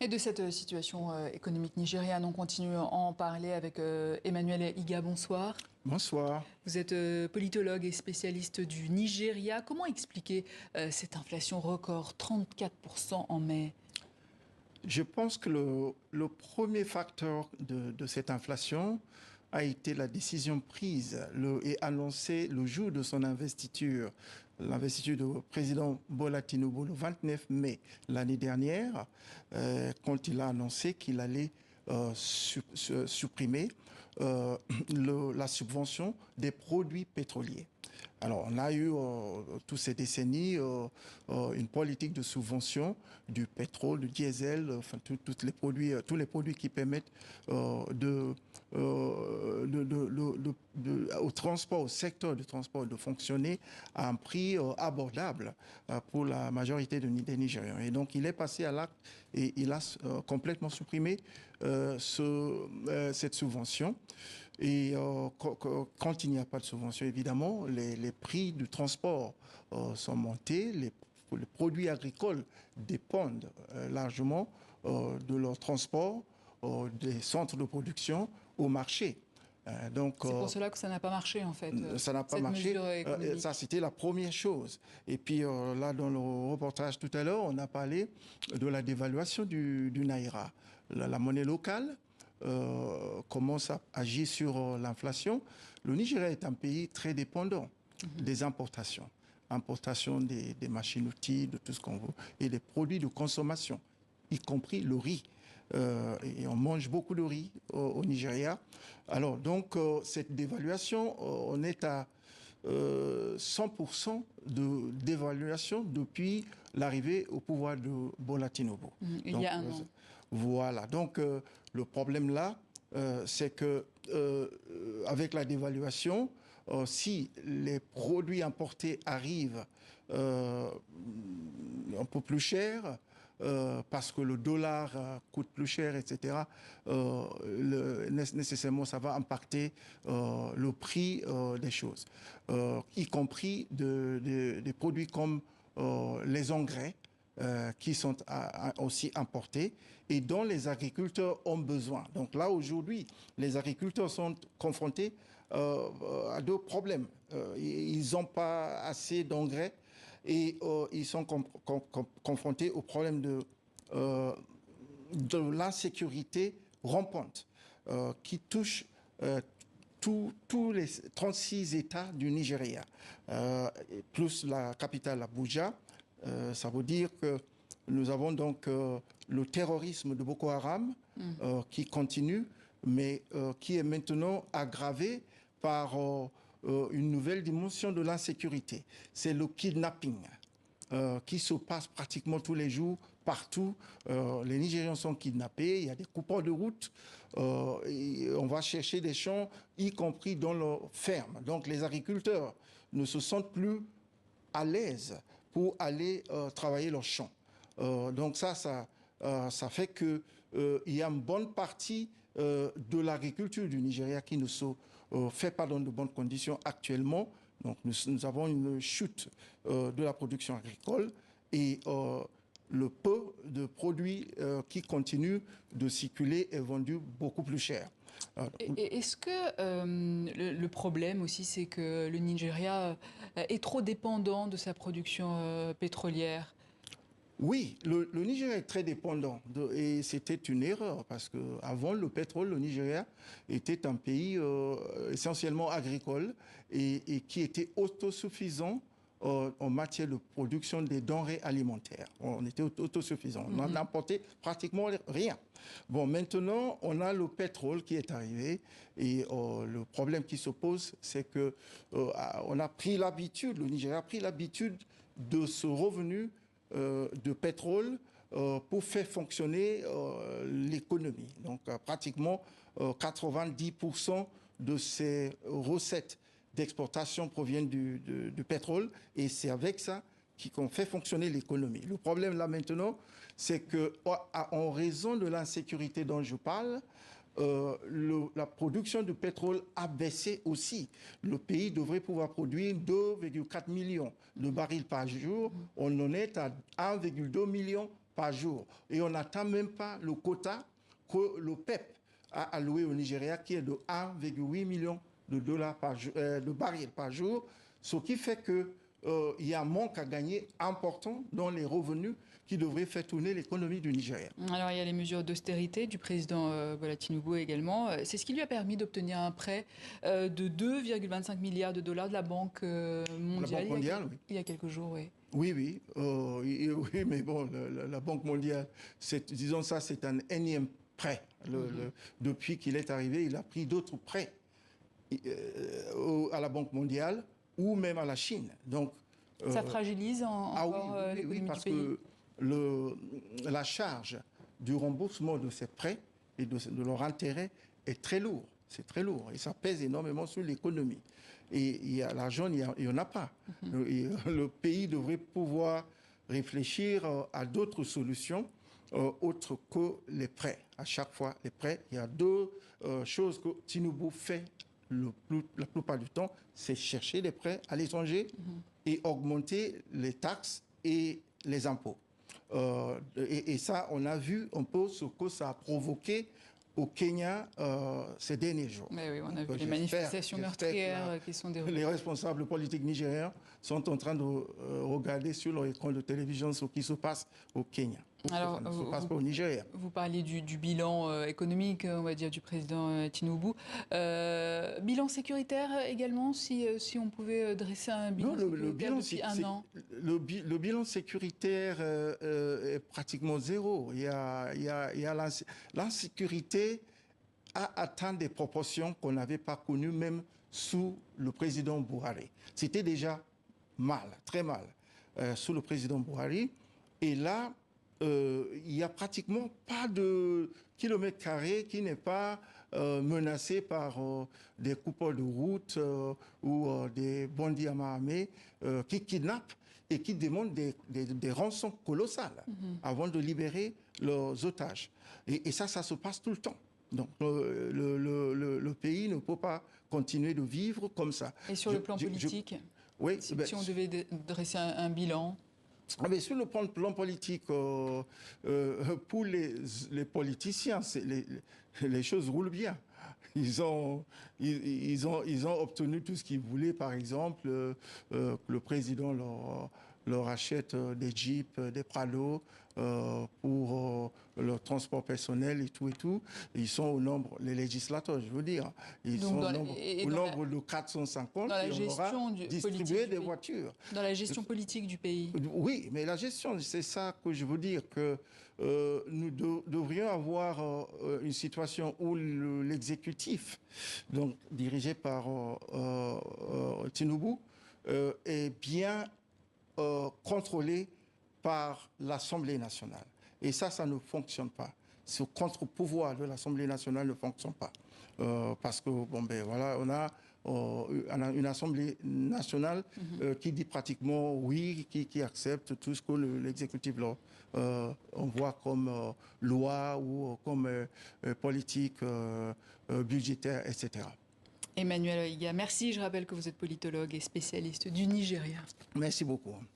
Et de cette situation économique nigériane, on continue à en parler avec Emmanuel Iga. Bonsoir. Bonsoir. Vous êtes politologue et spécialiste du Nigeria. Comment expliquer cette inflation record, 34% en mai? Je pense que le premier facteur de cette inflation a été la décision prise et annoncée le jour de son investiture, l'investiture du président Bola Tinubu le 29 mai l'année dernière, quand il a annoncé qu'il allait supprimer la subvention des produits pétroliers. Alors, on a eu toutes ces décennies une politique de subvention du pétrole, du diesel, enfin tous les produits qui permettent au transport, au secteur du transport de fonctionner à un prix abordable pour la majorité des Nigérians. Et donc, il est passé à l'acte et il a complètement supprimé cette subvention. Et quand il n'y a pas de subvention, évidemment, les prix du transport sont montés. Les produits agricoles dépendent largement de leur transport des centres de production au marché. C'est pour cela que ça n'a pas marché, en fait. Ça n'a pas marché. Ça, c'était la première chose. Et puis, là, dans le reportage tout à l'heure, on a parlé de la dévaluation du Naira. La monnaie locale commence à agir sur l'inflation. Le Nigeria est un pays très dépendant des importations. Importation des machines-outils, de tout ce qu'on veut, et des produits de consommation, y compris le riz. Et on mange beaucoup de riz au Nigeria. Alors, donc, cette dévaluation, on est à 100% de dévaluation depuis l'arrivée au pouvoir de Bola Tinubu. Il y a un an. Voilà. Donc, le problème là, c'est que avec la dévaluation, si les produits importés arrivent un peu plus cher, parce que le dollar coûte plus cher, etc., nécessairement, ça va impacter le prix des choses, y compris des produits comme les engrais, qui sont aussi importés et dont les agriculteurs ont besoin. Donc là, aujourd'hui, les agriculteurs sont confrontés à deux problèmes. Ils n'ont pas assez d'engrais et ils sont confrontés au problème de l'insécurité rampante qui touche tous les 36 États du Nigeria, plus la capitale Abuja. Ça veut dire que nous avons donc le terrorisme de Boko Haram qui continue, mais qui est maintenant aggravé par une nouvelle dimension de l'insécurité. C'est le kidnapping qui se passe pratiquement tous les jours, partout. Les Nigérians sont kidnappés, il y a des coupeurs de route, et on va chercher des champs, y compris dans leurs fermes. Donc les agriculteurs ne se sentent plus à l'aise pour aller travailler leurs champs. Donc ça fait que il y a une bonne partie de l'agriculture du Nigeria qui ne se fait pas dans de bonnes conditions actuellement. Donc nous avons une chute de la production agricole et le peu de produits qui continuent de circuler est vendu beaucoup plus cher. Est-ce que le problème aussi, c'est que le Nigeria est trop dépendant de sa production pétrolière? Oui, le Nigeria est très dépendant et c'était une erreur parce que avant le pétrole, le Nigeria était un pays essentiellement agricole et qui était autosuffisant en matière de production des denrées alimentaires. On était autosuffisant, on n'importait pratiquement rien. Bon, maintenant, on a le pétrole qui est arrivé et le problème qui se pose, c'est que on a pris l'habitude, le Nigeria a pris l'habitude de ce revenu de pétrole pour faire fonctionner l'économie. Donc pratiquement 90% de ces recettes d'exportation proviennent du pétrole et c'est avec ça qu'on fait fonctionner l'économie. Le problème là maintenant, c'est que en raison de l'insécurité dont je parle, la production de pétrole a baissé aussi. Le pays devrait pouvoir produire 2,4 millions de barils par jour. On en est à 1,2 million par jour. Et on n'atteint même pas le quota que le PEP a alloué au Nigeria, qui est de 1,8 million de dollars de barils par jour, ce qui fait que il y a un manque à gagner important dans les revenus qui devraient faire tourner l'économie du Nigeria. Alors, il y a les mesures d'austérité du président Bola Tinubu également. C'est ce qui lui a permis d'obtenir un prêt de 2,25 milliards de dollars de la Banque mondiale, La Banque mondiale, oui. Il y a quelques jours, oui. Oui, oui, mais bon, la Banque mondiale, disons ça, c'est un énième prêt. Depuis qu'il est arrivé, il a pris d'autres prêts à la Banque mondiale ou même à la Chine. Donc, ça fragilise encore l'économie parce du pays. que la charge du remboursement de ces prêts et de leur intérêt est très lourd. C'est très lourd et ça pèse énormément sur l'économie. Et l'argent, il n'y en a pas. Le pays devrait pouvoir réfléchir à d'autres solutions autres que les prêts. À chaque fois, les prêts, il y a deux choses que Tinubu fait la plupart du temps, c'est chercher des prêts à l'étranger et augmenter les taxes et les impôts. Et ça, on a vu un peu ce que ça a provoqué au Kenya ces derniers jours. Mais oui, on a vu les manifestations meurtrières qui sont déroulées. Les responsables politiques nigériens sont en train de regarder sur leur écran de télévision ce qui se passe au Kenya. Alors, ça ne se passe pas au Nigeria. Vous parliez du bilan économique, on va dire, du président Tinubu. Bilan sécuritaire également, si on pouvait dresser un bilan sécuritaire depuis un an. Le bilan sécuritaire est pratiquement zéro. L'insécurité a atteint des proportions qu'on n'avait pas connues même sous le président Buhari. C'était déjà mal, très mal, sous le président Buhari. Et là, il n'y a pratiquement pas de kilomètre carré qui n'est pas menacé par des coupeurs de route ou des bandits à main armée qui kidnappent et qui demandent des rançons colossales avant de libérer leurs otages. Et ça se passe tout le temps. Donc le pays ne peut pas continuer de vivre comme ça. Et sur le plan politique, oui, si on devait dresser un bilan. Mais sur le plan politique, pour les politiciens, les choses roulent bien. Ils ont obtenu tout ce qu'ils voulaient. Par exemple, le président leur achète des jeeps, des Prado pour le transport personnel et tout. Ils sont au nombre, les législateurs, je veux dire, ils sont au nombre de 450 et on aura distribué des voitures. Dans la gestion politique du pays. Oui, mais la gestion, c'est ça que je veux dire, que nous devrions avoir une situation où l'exécutif, donc dirigé par Tinubu, est bien contrôlé par l'Assemblée nationale. Et ça ne fonctionne pas. Ce contre-pouvoir de l'Assemblée nationale ne fonctionne pas. Parce que, voilà, on a une Assemblée nationale qui dit pratiquement oui, qui accepte tout ce que l'exécutif envoie comme loi ou comme politique budgétaire, etc. Emmanuel Oiga, merci. Je rappelle que vous êtes politologue et spécialiste du Nigeria. Merci beaucoup.